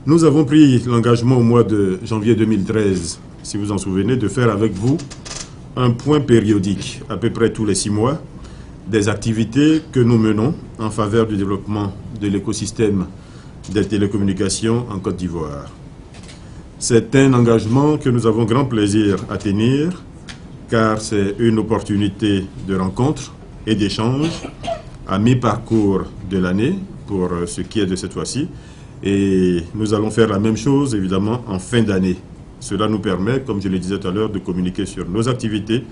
Nous avons pris l'engagement au mois de janvier 2013, si vous en souvenez, de faire avec vous un point périodique, à peu près tous les 6 mois, des activités que nous menons en faveur du développement de l'écosystème des télécommunications en Côte d'Ivoire. C'est un engagement que nous avons grand plaisir à tenir, car c'est une opportunité de rencontre et d'échange à mi-parcours de l'année, pour ce qui est de cette fois-ci. Et nous allons faire la même chose, évidemment, en fin d'année. Cela nous permet, comme je le disais tout à l'heure, de communiquer sur nos activités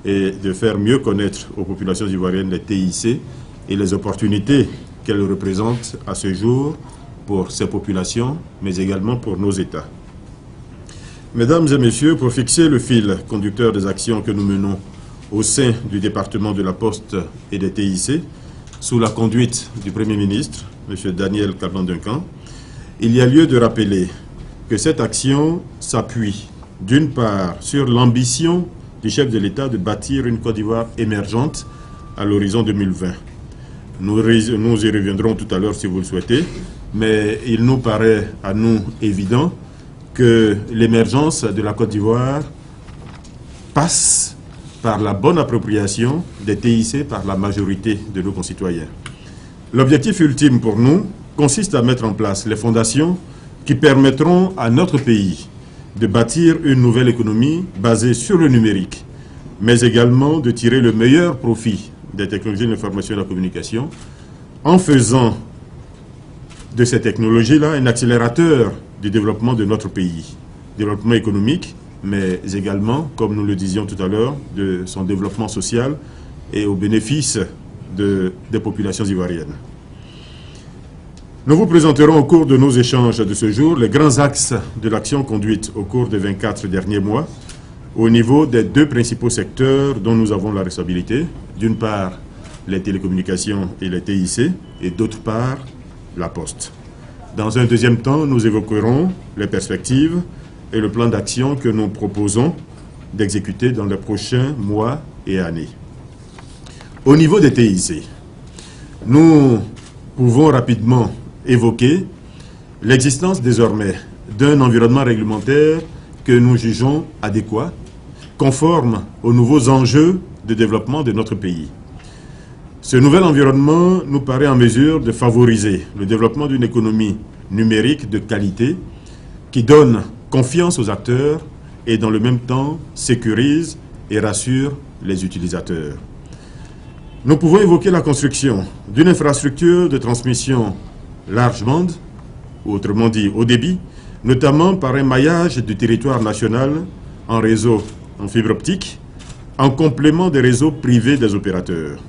et de faire mieux connaître aux populations ivoiriennes les TIC et les opportunités qu'elles représentent à ce jour pour ces populations, mais également pour nos États. Mesdames et messieurs, pour fixer le fil conducteur des actions que nous menons au sein du département de la Poste et des TIC, sous la conduite du Premier ministre, M. Daniel Caban-Duncan, il y a lieu de rappeler que cette action s'appuie d'une part sur l'ambition du chef de l'État de bâtir une Côte d'Ivoire émergente à l'horizon 2020. Nous y reviendrons tout à l'heure si vous le souhaitez, mais il nous paraît à nous évident que l'émergence de la Côte d'Ivoire passe par la bonne appropriation des TIC par la majorité de nos concitoyens. L'objectif ultime pour nous consiste à mettre en place les fondations qui permettront à notre pays de bâtir une nouvelle économie basée sur le numérique, mais également de tirer le meilleur profit des technologies de l'information et de la communication en faisant de ces technologies-là un accélérateur du développement de notre pays, développement économique, mais également, comme nous le disions tout à l'heure, de son développement social et au bénéfice des populations ivoiriennes. Nous vous présenterons au cours de nos échanges de ce jour les grands axes de l'action conduite au cours des 24 derniers mois au niveau des 2 principaux secteurs dont nous avons la responsabilité, d'une part les télécommunications et les TIC, et d'autre part la Poste. Dans un deuxième temps, nous évoquerons les perspectives et le plan d'action que nous proposons d'exécuter dans les prochains mois et années. Au niveau des TIC, nous pouvons rapidement évoquer l'existence désormais d'un environnement réglementaire que nous jugeons adéquat, conforme aux nouveaux enjeux de développement de notre pays. Ce nouvel environnement nous paraît en mesure de favoriser le développement d'une économie numérique de qualité qui donne confiance aux acteurs et dans le même temps sécurise et rassure les utilisateurs. Nous pouvons évoquer la construction d'une infrastructure de transmission large bande, autrement dit haut débit, notamment par un maillage du territoire national en réseau en fibre optique, en complément des réseaux privés des opérateurs.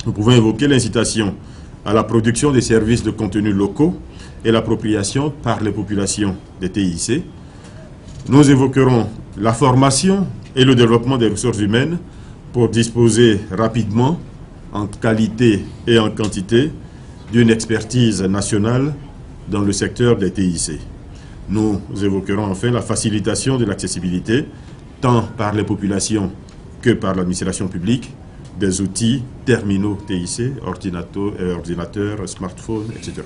Nous pouvons évoquer l'incitation à la production des services de contenus locaux et l'appropriation par les populations des TIC. Nous évoquerons la formation et le développement des ressources humaines pour disposer rapidement, en qualité et en quantité, d'une expertise nationale dans le secteur des TIC. Nous évoquerons enfin la facilitation de l'accessibilité, tant par les populations que par l'administration publique, des outils terminaux TIC, ordinateurs, smartphones, etc.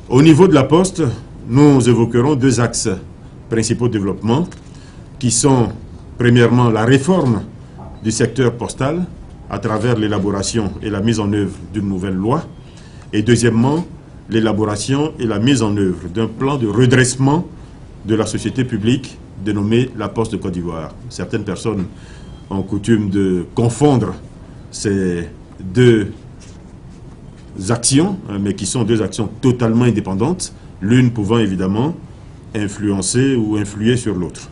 Au niveau de la Poste, nous évoquerons 2 axes principaux de développement qui sont, premièrement, la réforme du secteur postal à travers l'élaboration et la mise en œuvre d'une nouvelle loi et deuxièmement, l'élaboration et la mise en œuvre d'un plan de redressement de la société publique dénommée la Poste de Côte d'Ivoire. Certaines personnes ont coutume de confondre ces 2 actions, mais qui sont 2 actions totalement indépendantes, l'une pouvant évidemment influencer ou influer sur l'autre.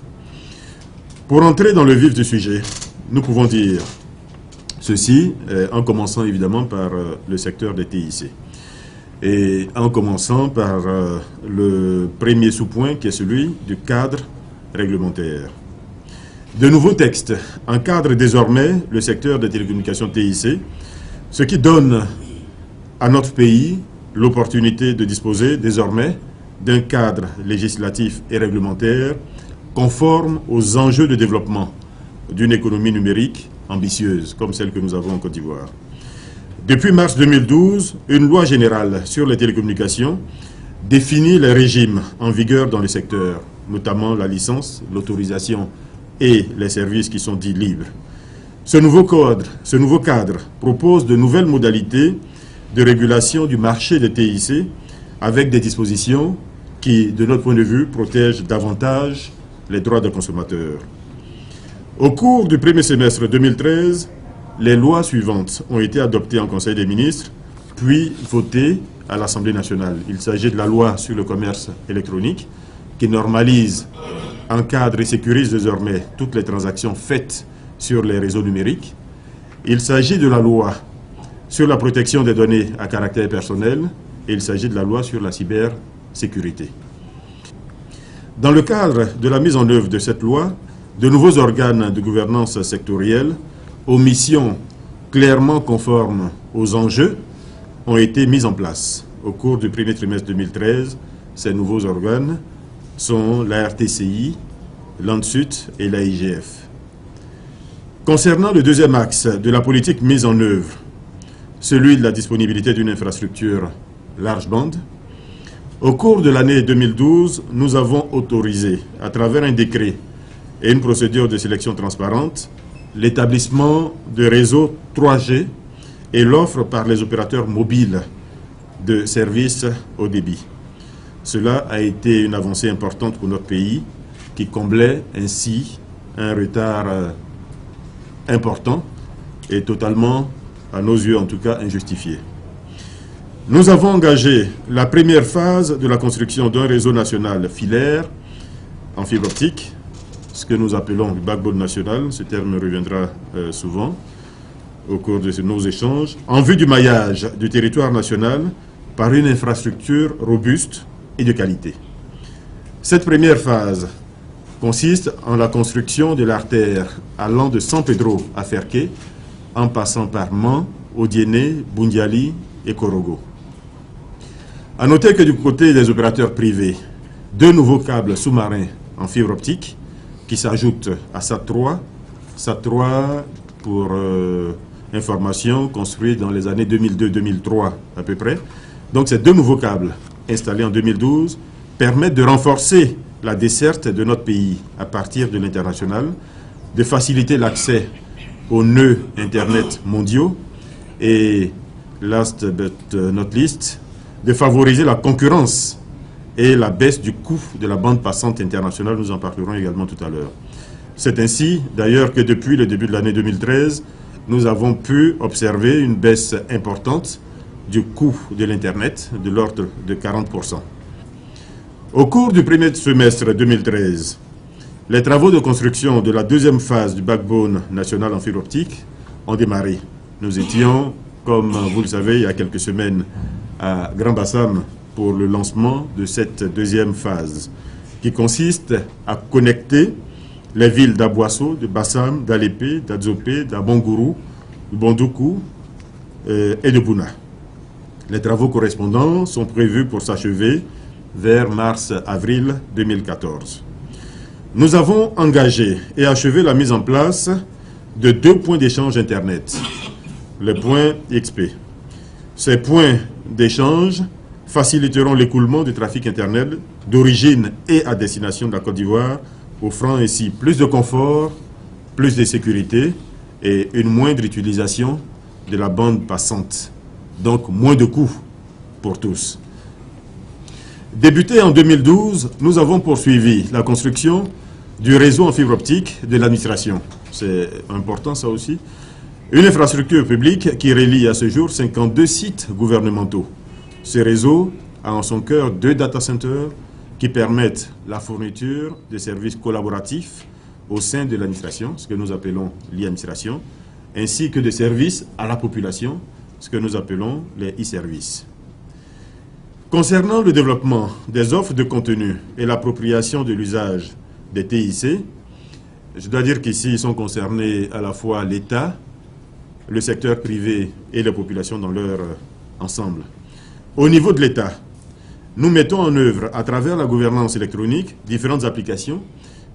Pour entrer dans le vif du sujet, nous pouvons dire ceci, en commençant évidemment par le secteur des TIC. Et en commençant par le premier sous-point qui est celui du cadre réglementaire. De nouveaux textes encadrent désormais le secteur des télécommunications TIC, ce qui donne à notre pays l'opportunité de disposer désormais d'un cadre législatif et réglementaire conforme aux enjeux de développement d'une économie numérique ambitieuse, comme celle que nous avons en Côte d'Ivoire. Depuis mars 2012, une loi générale sur les télécommunications définit les régimes en vigueur dans le secteur, notamment la licence, l'autorisation et les services qui sont dits libres. Ce nouveau cadre propose de nouvelles modalités de régulation du marché des TIC avec des dispositions qui, de notre point de vue, protègent davantage les droits des consommateurs. Au cours du premier semestre 2013, les lois suivantes ont été adoptées en Conseil des ministres, puis votées à l'Assemblée nationale. Il s'agit de la loi sur le commerce électronique qui normalise, encadre et sécurise désormais toutes les transactions faites sur les réseaux numériques. Il s'agit de la loi sur la protection des données à caractère personnel et il s'agit de la loi sur la cybersécurité. Dans le cadre de la mise en œuvre de cette loi, de nouveaux organes de gouvernance sectorielle aux missions clairement conformes aux enjeux ont été mis en place. Au cours du premier trimestre 2013, ces nouveaux organes sont la RTCI, l'ANSUT et la IGF. Concernant le deuxième axe de la politique mise en œuvre, celui de la disponibilité d'une infrastructure large bande, au cours de l'année 2012, nous avons autorisé, à travers un décret et une procédure de sélection transparente, l'établissement de réseaux 3G et l'offre par les opérateurs mobiles de services haut débit. Cela a été une avancée importante pour notre pays qui comblait ainsi un retard important et totalement, à nos yeux en tout cas, injustifié. Nous avons engagé la première phase de la construction d'un réseau national filaire en fibre optique, ce que nous appelons le backbone national, ce terme reviendra souvent au cours de nos échanges, en vue du maillage du territoire national par une infrastructure robuste et de qualité. Cette première phase consiste en la construction de l'artère allant de San Pedro à Ferqué, en passant par Mans, Odiéné, Bundiali et Korogo. A noter que du côté des opérateurs privés, deux nouveaux câbles sous-marins en fibre optique qui s'ajoutent à SAT3. SAT3, pour information, construit dans les années 2002-2003 à peu près. Donc ces deux nouveaux câbles installés en 2012 permettent de renforcer la desserte de notre pays à partir de l'international, de faciliter l'accès aux nœuds Internet mondiaux et, last but not least, de favoriser la concurrence et la baisse du coût de la bande passante internationale. Nous en parlerons également tout à l'heure. C'est ainsi, d'ailleurs, que depuis le début de l'année 2013, nous avons pu observer une baisse importante du coût de l'Internet de l'ordre de 40%. Au cours du premier semestre 2013, les travaux de construction de la deuxième phase du backbone national en fibre optique ont démarré. Nous étions, comme vous le savez, il y a quelques semaines, à Grand Bassam pour le lancement de cette deuxième phase qui consiste à connecter les villes d'Aboasso, de Bassam, d'Alépé, d'Adzopé, d'Abongourou, de Bondoukou et de Bouna. Les travaux correspondants sont prévus pour s'achever vers mars-avril 2014. Nous avons engagé et achevé la mise en place de deux points d'échange Internet, les points XP. Ces points d'échange faciliteront l'écoulement du trafic Internet d'origine et à destination de la Côte d'Ivoire, offrant ainsi plus de confort, plus de sécurité et une moindre utilisation de la bande passante. Donc moins de coûts pour tous. Débuté en 2012, nous avons poursuivi la construction du réseau en fibre optique de l'administration. C'est important ça aussi. Une infrastructure publique qui relie à ce jour 52 sites gouvernementaux. Ce réseau a en son cœur 2 data centers qui permettent la fourniture de services collaboratifs au sein de l'administration, ce que nous appelons l'e-administration, ainsi que de services à la population, ce que nous appelons les e-services. Concernant le développement des offres de contenu et l'appropriation de l'usage des TIC, je dois dire qu'ici sont concernés à la fois l'État, le secteur privé et les populations dans leur ensemble. Au niveau de l'État, nous mettons en œuvre, à travers la gouvernance électronique, différentes applications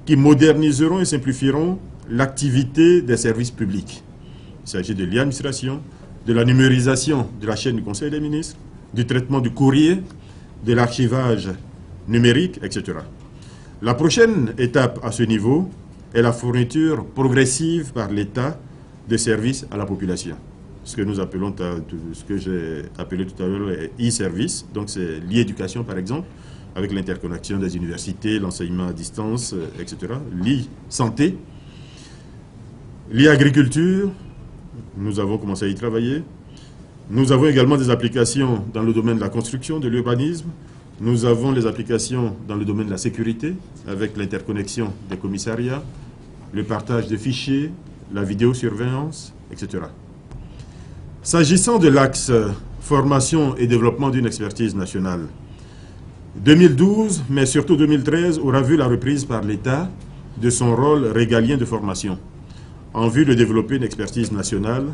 qui moderniseront et simplifieront l'activité des services publics. Il s'agit de l'e-administration, de la numérisation de la chaîne du Conseil des ministres, du traitement du courrier, de l'archivage numérique, etc. La prochaine étape à ce niveau est la fourniture progressive par l'État de services à la population. Ce que nous appelons, ce que j'ai appelé tout à l'heure, e-service. Donc c'est l'e-éducation par exemple, avec l'interconnexion des universités, l'enseignement à distance, etc. L'e-santé, l'e-agriculture, nous avons commencé à y travailler. Nous avons également des applications dans le domaine de la construction, de l'urbanisme. Nous avons les applications dans le domaine de la sécurité, avec l'interconnexion des commissariats, le partage de fichiers, la vidéosurveillance, etc. S'agissant de l'axe formation et développement d'une expertise nationale, 2012, mais surtout 2013, aura vu la reprise par l'État de son rôle régalien de formation, en vue de développer une expertise nationale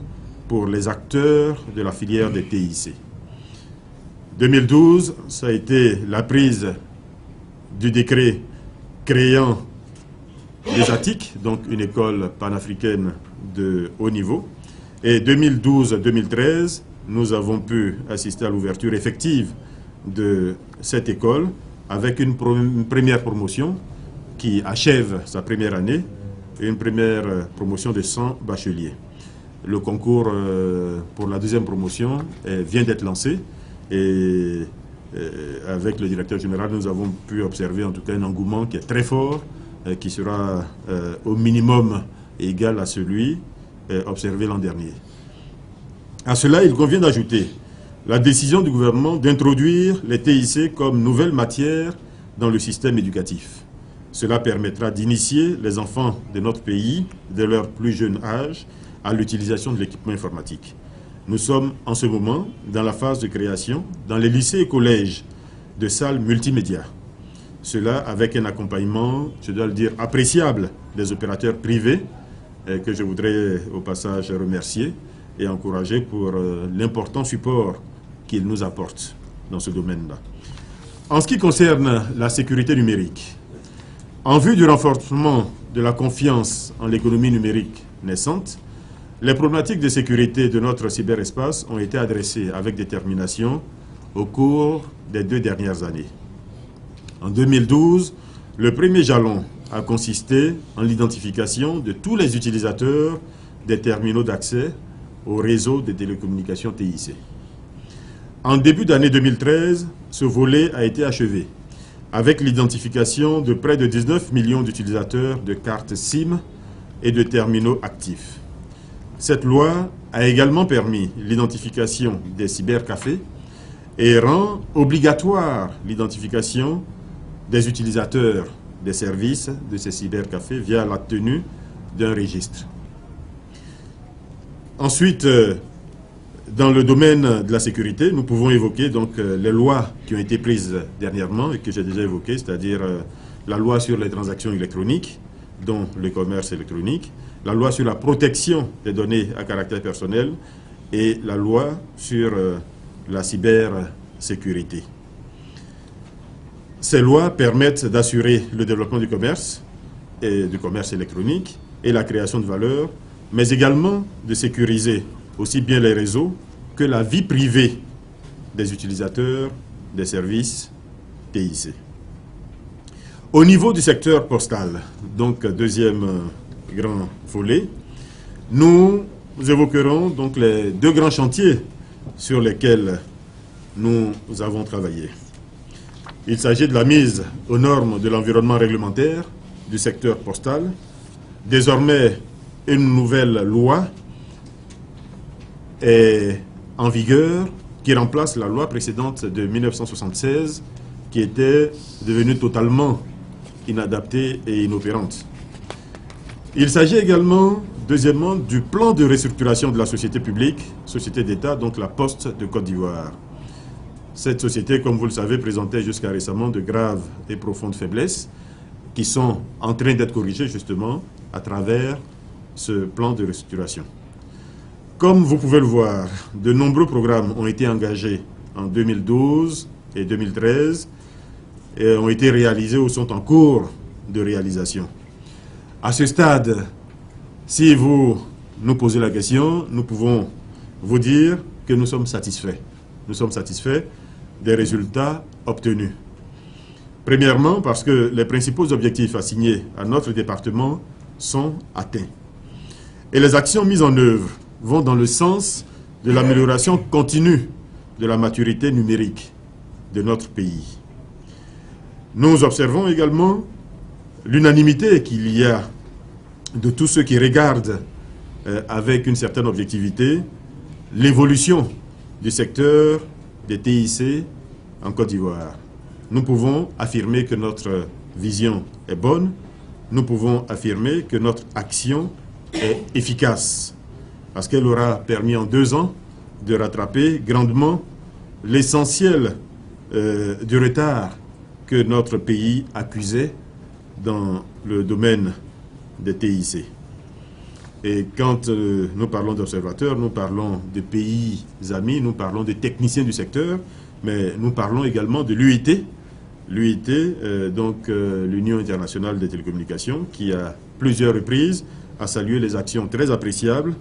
pour les acteurs de la filière des TIC. 2012, ça a été la prise du décret créant les ATIC, donc une école panafricaine de haut niveau. Et 2012-2013, nous avons pu assister à l'ouverture effective de cette école avec une première promotion qui achève sa première année et une première promotion de 100 bacheliers. Le concours pour la deuxième promotion vient d'être lancé et avec le directeur général, nous avons pu observer en tout cas un engouement qui est très fort, qui sera au minimum égal à celui observé l'an dernier. À cela, il convient d'ajouter la décision du gouvernement d'introduire les TIC comme nouvelle matière dans le système éducatif. Cela permettra d'initier les enfants de notre pays, dès leur plus jeune âge, à l'utilisation de l'équipement informatique. Nous sommes en ce moment dans la phase de création, dans les lycées et collèges, de salles multimédia. Cela avec un accompagnement, je dois le dire, appréciable des opérateurs privés, que je voudrais au passage remercier et encourager pour l'important support qu'ils nous apportent dans ce domaine-là. En ce qui concerne la sécurité numérique, en vue du renforcement de la confiance en l'économie numérique naissante, les problématiques de sécurité de notre cyberespace ont été adressées avec détermination au cours des 2 dernières années. En 2012, le premier jalon a consisté en l'identification de tous les utilisateurs des terminaux d'accès au réseau des télécommunications TIC. En début d'année 2013, ce volet a été achevé avec l'identification de près de 19 millions d'utilisateurs de cartes SIM et de terminaux actifs. Cette loi a également permis l'identification des cybercafés et rend obligatoire l'identification des utilisateurs des services de ces cybercafés via la tenue d'un registre. Ensuite, dans le domaine de la sécurité, nous pouvons évoquer donc les lois qui ont été prises dernièrement et que j'ai déjà évoquées, c'est-à-dire la loi sur les transactions électroniques, dont le commerce électronique, la loi sur la protection des données à caractère personnel et la loi sur la cybersécurité. Ces lois permettent d'assurer le développement du commerce et du commerce électronique et la création de valeur, mais également de sécuriser aussi bien les réseaux que la vie privée des utilisateurs des services TIC. Au niveau du secteur postal, donc deuxième grand volet, nous évoquerons donc les 2 grands chantiers sur lesquels nous avons travaillé. Il s'agit de la mise aux normes de l'environnement réglementaire du secteur postal. Désormais, une nouvelle loi est en vigueur qui remplace la loi précédente de 1976 qui était devenue totalement inadaptée et inopérante. Il s'agit également, deuxièmement, du plan de restructuration de la société publique, société d'État, donc la Poste de Côte d'Ivoire. Cette société, comme vous le savez, présentait jusqu'à récemment de graves et profondes faiblesses qui sont en train d'être corrigées justement à travers ce plan de restructuration. Comme vous pouvez le voir, de nombreux programmes ont été engagés en 2012 et 2013 et ont été réalisés ou sont en cours de réalisation. À ce stade, si vous nous posez la question, nous pouvons vous dire que nous sommes satisfaits. Nous sommes satisfaits des résultats obtenus. Premièrement, parce que les principaux objectifs assignés à notre département sont atteints. Et les actions mises en œuvre vont dans le sens de l'amélioration continue de la maturité numérique de notre pays. Nous observons également l'unanimité qu'il y a de tous ceux qui regardent avec une certaine objectivité l'évolution du secteur des TIC en Côte d'Ivoire. Nous pouvons affirmer que notre vision est bonne, nous pouvons affirmer que notre action est efficace, parce qu'elle aura permis en 2 ans de rattraper grandement l'essentiel du retard que notre pays accusait dans le domaine des TIC. Et quand nous parlons d'observateurs, nous parlons de pays amis, nous parlons de techniciens du secteur, mais nous parlons également de l'UIT, donc l'Union internationale des télécommunications, qui à plusieurs reprises a salué les actions très appréciables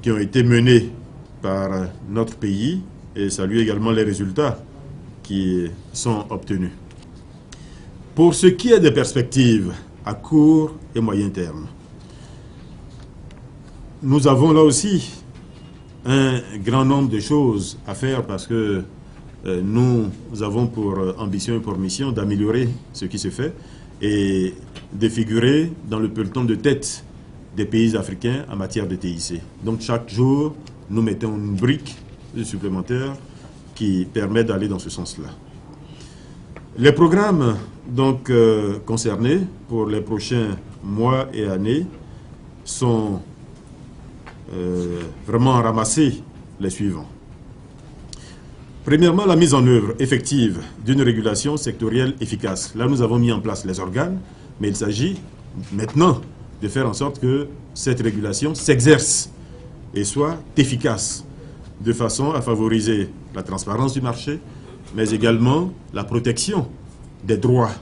qui ont été menées par notre pays et salue également les résultats qui sont obtenus. Pour ce qui est des perspectives à court et moyen terme, nous avons là aussi un grand nombre de choses à faire parce que nous avons pour ambition et pour mission d'améliorer ce qui se fait et de figurer dans le peloton de tête des pays africains en matière de TIC. Donc chaque jour, nous mettons une brique supplémentaire qui permet d'aller dans ce sens-là. Les programmes donc concernés pour les prochains mois et années sont vraiment ramassés les suivants. Premièrement, la mise en œuvre effective d'une régulation sectorielle efficace. Là, nous avons mis en place les organes, mais il s'agit maintenant de faire en sorte que cette régulation s'exerce et soit efficace, de façon à favoriser la transparence du marché, mais également la protection des droits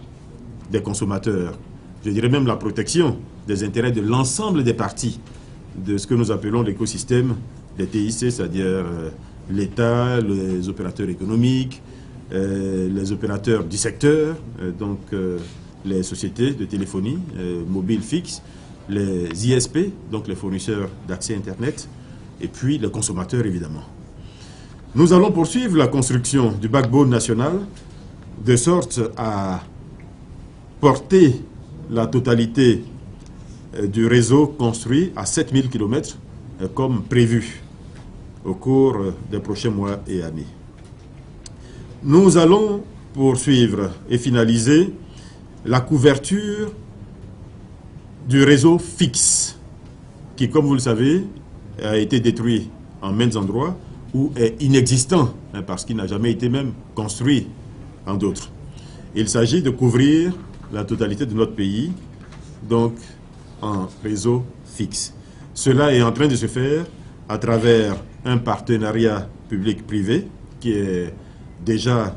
des consommateurs. Je dirais même la protection des intérêts de l'ensemble des parties de ce que nous appelons l'écosystème des TIC, c'est-à-dire l'État, les opérateurs économiques, les opérateurs du secteur, donc les sociétés de téléphonie mobile fixe, les ISP, donc les fournisseurs d'accès Internet, et puis les consommateurs évidemment. Nous allons poursuivre la construction du backbone national de sorte à porter la totalité du réseau construit à 7000 km comme prévu au cours des prochains mois et années. Nous allons poursuivre et finaliser la couverture du réseau fixe qui, comme vous le savez, a été détruit en maints endroits ou est inexistant parce qu'il n'a jamais été même construit en d'autres. Il s'agit de couvrir la totalité de notre pays, donc en réseau fixe. Cela est en train de se faire à travers un partenariat public-privé qui est déjà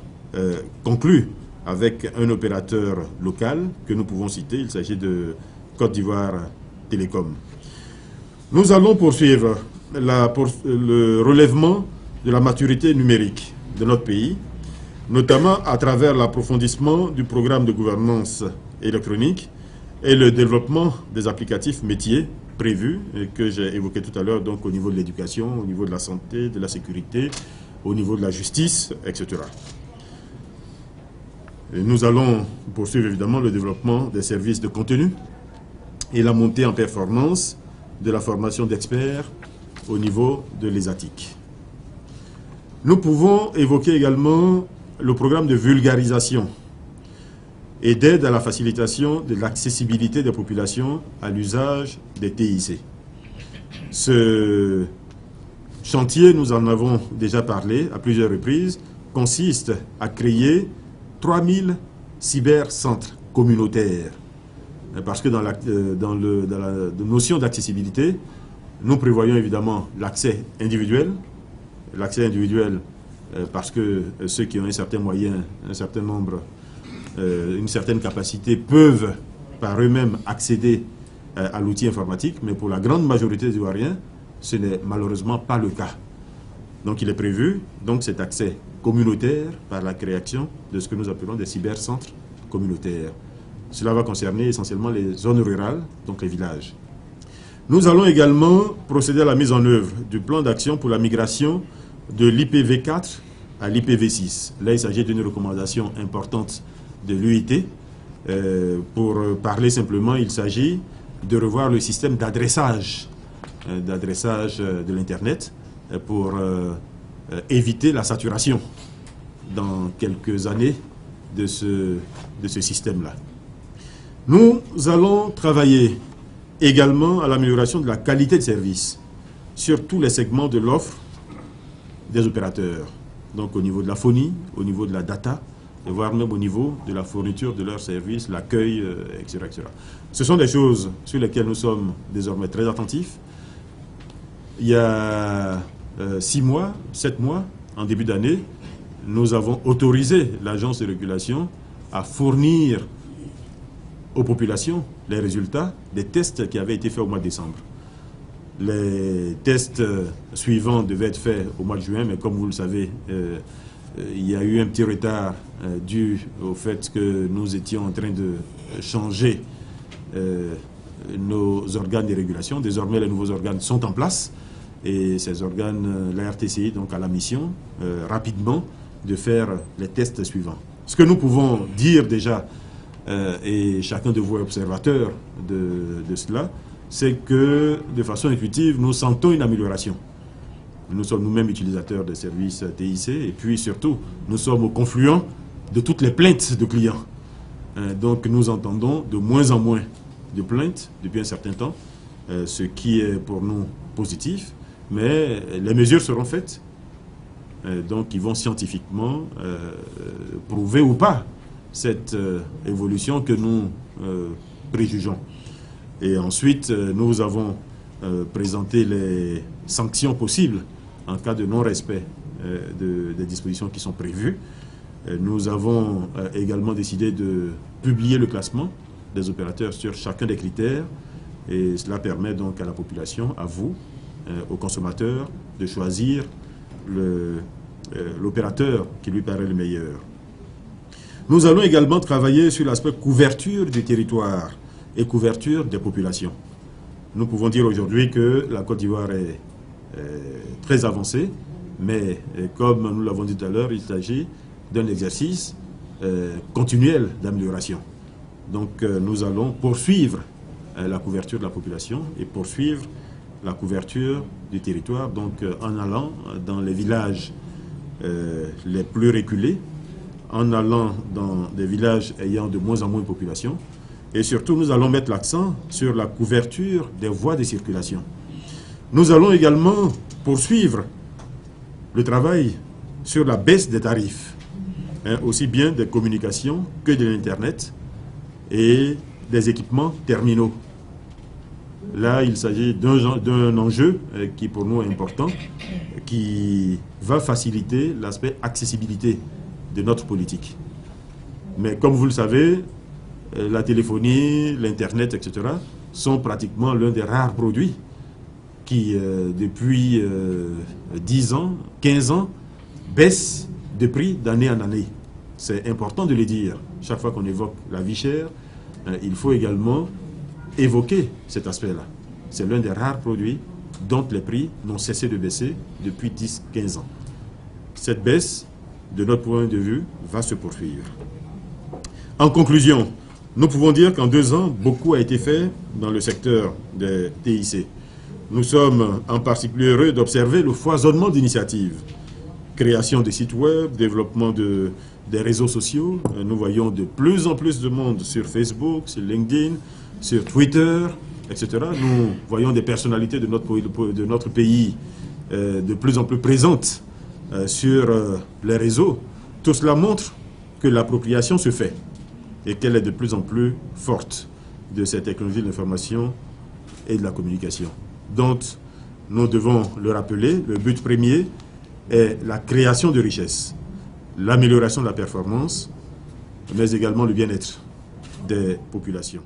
conclu avec un opérateur local que nous pouvons citer. Il s'agit de Côte d'Ivoire Télécom. Nous allons poursuivre le relèvement de la maturité numérique de notre pays, notamment à travers l'approfondissement du programme de gouvernance électronique et le développement des applicatifs métiers prévus et que j'ai évoqué tout à l'heure, donc au niveau de l'éducation, au niveau de la santé, de la sécurité, au niveau de la justice, etc. Et nous allons poursuivre évidemment le développement des services de contenu et la montée en performance de la formation d'experts au niveau de l'ESATIC. Nous pouvons évoquer également le programme de vulgarisation et d'aide à la facilitation de l'accessibilité des populations à l'usage des TIC. Ce chantier, nous en avons déjà parlé à plusieurs reprises, consiste à créer 3000 cybercentres communautaires. Parce que dans la notion d'accessibilité, nous prévoyons évidemment l'accès individuel. L'accès individuel parce que ceux qui ont un certain moyen, un certain nombre, une certaine capacité peuvent par eux-mêmes accéder à l'outil informatique, mais pour la grande majorité des Ivoiriens, ce n'est malheureusement pas le cas. Donc il est prévu cet accès communautaire par la création de ce que nous appelons des cybercentres communautaires. Cela va concerner essentiellement les zones rurales, donc les villages. Nous allons également procéder à la mise en œuvre du plan d'action pour la migration de l'IPv4 à l'IPv6. Là, il s'agit d'une recommandation importante de l'UIT. Pour parler simplement, il s'agit de revoir le système d'adressage de l'Internet pour éviter la saturation dans quelques années de ce système-là. Nous allons travailler également à l'amélioration de la qualité de service sur tous les segments de l'offre des opérateurs. Donc au niveau de la phonie, au niveau de la data, et voire même au niveau de la fourniture de leurs services, l'accueil, etc., etc. Ce sont des choses sur lesquelles nous sommes désormais très attentifs. Il y a 6 mois, 7 mois, en début d'année, nous avons autorisé l'agence de régulation à fournir aux populations les résultats des tests qui avaient été faits au mois de décembre. Les tests suivants devaient être faits au mois de juin, mais comme vous le savez, il y a eu un petit retard dû au fait que nous étions en train de changer nos organes de régulation. Désormais, les nouveaux organes sont en place et ces organes, la RTCI, donc, a la mission rapidement de faire les tests suivants. Ce que nous pouvons dire déjà, et chacun de vous est observateur de cela, c'est que de façon intuitive, nous sentons une amélioration. Nous sommes nous-mêmes utilisateurs des services TIC et puis surtout, nous sommes au confluent de toutes les plaintes de clients. Donc nous entendons de moins en moins de plaintes depuis un certain temps, ce qui est pour nous positif, mais les mesures seront faites. Donc ils vont scientifiquement prouver ou pas cette évolution que nous préjugeons. Et ensuite, nous avons présenté les sanctions possibles en cas de non-respect des dispositions qui sont prévues. Nous avons également décidé de publier le classement des opérateurs sur chacun des critères et cela permet donc à la population, à vous, aux consommateurs, de choisir l'opérateur qui lui paraît le meilleur. Nous allons également travailler sur l'aspect couverture du territoire et couverture des populations. Nous pouvons dire aujourd'hui que la Côte d'Ivoire est très avancée, mais comme nous l'avons dit tout à l'heure, il s'agit d'un exercice continuel d'amélioration. Donc nous allons poursuivre la couverture de la population et poursuivre la couverture du territoire, donc en allant dans les villages les plus reculés, en allant dans des villages ayant de moins en moins de population. Et surtout, nous allons mettre l'accent sur la couverture des voies de circulation. Nous allons également poursuivre le travail sur la baisse des tarifs, aussi bien des communications que de l'Internet et des équipements terminaux. Là, il s'agit d'un enjeu qui pour nous est important, qui va faciliter l'aspect accessibilité de notre politique. Mais comme vous le savez, la téléphonie, l'Internet, etc. sont pratiquement l'un des rares produits qui, depuis 10 ans, 15 ans, baissent de prix d'année en année. C'est important de le dire. Chaque fois qu'on évoque la vie chère, il faut également évoquer cet aspect-là. C'est l'un des rares produits dont les prix n'ont cessé de baisser depuis 10-15 ans. Cette baisse, de notre point de vue, va se poursuivre. En conclusion, nous pouvons dire qu'en 2 ans, beaucoup a été fait dans le secteur des TIC. Nous sommes en particulier heureux d'observer le foisonnement d'initiatives. Création de sites web, développement des réseaux sociaux. Nous voyons de plus en plus de monde sur Facebook, sur LinkedIn, sur Twitter, etc. Nous voyons des personnalités de notre pays de plus en plus présentes sur les réseaux. Tout cela montre que l'appropriation se fait et qu'elle est de plus en plus forte de cette technologie de l'information et de la communication. Donc, nous devons le rappeler, le but premier est la création de richesses, l'amélioration de la performance, mais également le bien-être des populations.